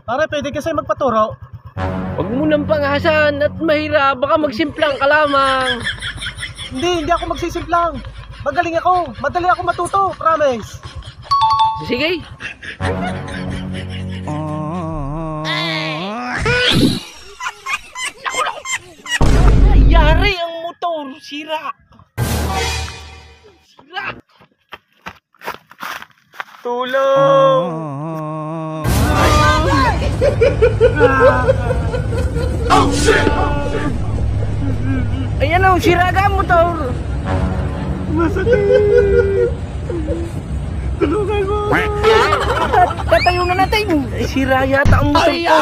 Pare, pwede kasi magpaturo. Huwag mo nang pangasan at mahirap. Baka magsimplang ka lamang. Hindi ako magsisimplang. Magaling ako. Madali ako matuto, promise. Sige. Yari ang motor. Sira. Sira. Tulong. Oh shit! Ayan o, sira ka ang motor. Masakit. Tulungan mo. Tatayo na natin. Ay, sira yata ang motor ko.